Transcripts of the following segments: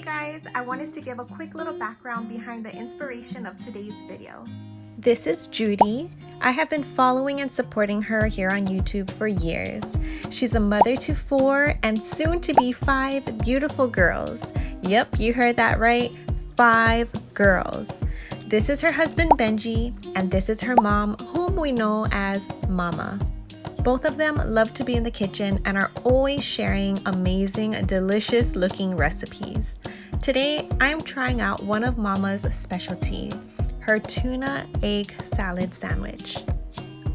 guys, I wanted to give a quick little background behind the inspiration of today's video. This is Judy. I have been following and supporting her here on YouTube for years. She's a mother to 4 and soon to be 5 beautiful girls. Yep, you heard that right, 5 girls. This is her husband Benji, and this is her mom, whom we know as Mama. Both of them love to be in the kitchen and are always sharing amazing, delicious looking recipes. Today, I am trying out one of Mama's specialty, her Tuna Egg Salad Sandwich.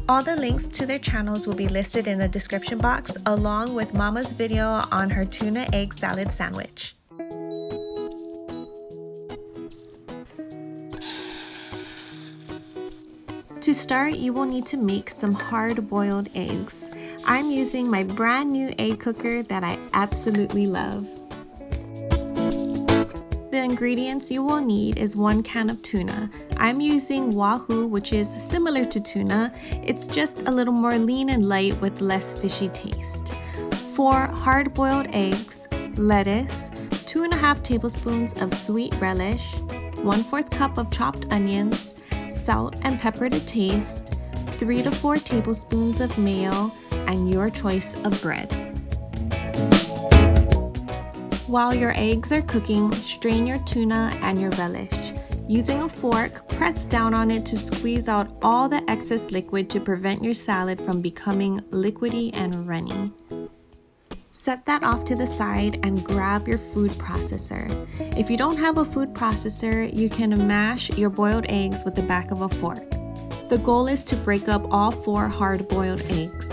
All the links to their channels will be listed in the description box, along with Mama's video on her Tuna Egg Salad Sandwich. To start, you will need to make some hard-boiled eggs. I'm using my brand new egg cooker that I absolutely love. The ingredients you will need is 1 can of tuna. I'm using wahoo, which is similar to tuna. It's just a little more lean and light with less fishy taste. 4 hard-boiled eggs, lettuce, 2.5 tablespoons of sweet relish, 1/4 cup of chopped onions, salt and pepper to taste, 3 to 4 tablespoons of mayo, and your choice of bread. While your eggs are cooking, strain your tuna and your relish. Using a fork, press down on it to squeeze out all the excess liquid to prevent your salad from becoming liquidy and runny. Set that off to the side and grab your food processor. If you don't have a food processor, you can mash your boiled eggs with the back of a fork. The goal is to break up all 4 hard-boiled eggs.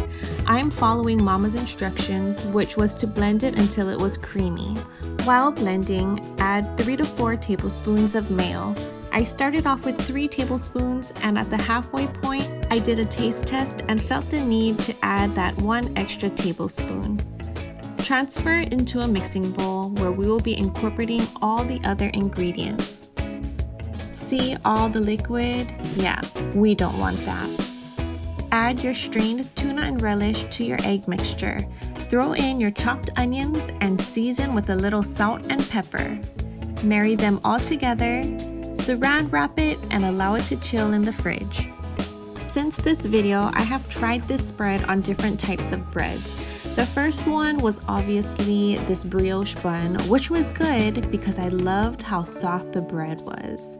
I'm following Mama's instructions, which was to blend it until it was creamy. While blending, add 3 to 4 tablespoons of mayo. I started off with 3 tablespoons, and at the halfway point, I did a taste test and felt the need to add that 1 extra tablespoon. Transfer it into a mixing bowl where we will be incorporating all the other ingredients. See all the liquid? Yeah, we don't want that. Add your strained tuna and relish to your egg mixture. Throw in your chopped onions and season with a little salt and pepper. Marry them all together, saran wrap it, and allow it to chill in the fridge. Since this video, I have tried this spread on different types of breads. The first one was obviously this brioche bun, which was good because I loved how soft the bread was.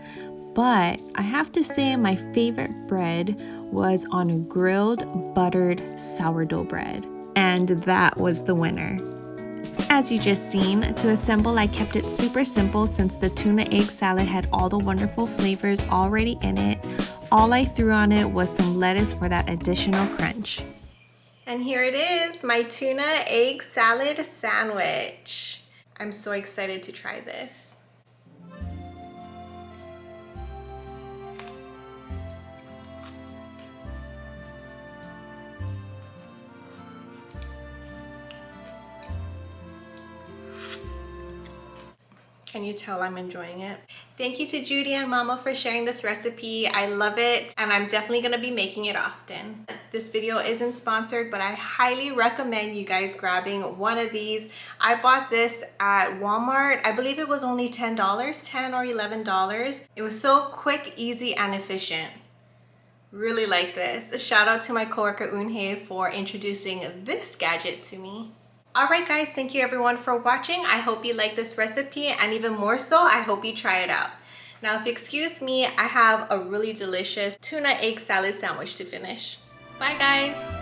But I have to say my favorite bread was on a grilled, buttered sourdough bread. And that was the winner. As you just seen, to assemble I kept it super simple since the tuna egg salad had all the wonderful flavors already in it. All I threw on it was some lettuce for that additional crunch. And here it is, my tuna egg salad sandwich. I'm so excited to try this. Can you tell I'm enjoying it? Thank you to Judy and Mama for sharing this recipe. I love it, and I'm definitely gonna be making it often. This video isn't sponsored, but I highly recommend you guys grabbing one of these. I bought this at Walmart. I believe it was only $10, $10 or $11. It was so quick, easy, and efficient. Really like this. A shout out to my coworker Eunhye for introducing this gadget to me. Alright guys, thank you everyone for watching. I hope you like this recipe, and even more so, I hope you try it out. Now if you excuse me, I have a really delicious tuna egg salad sandwich to finish. Bye guys!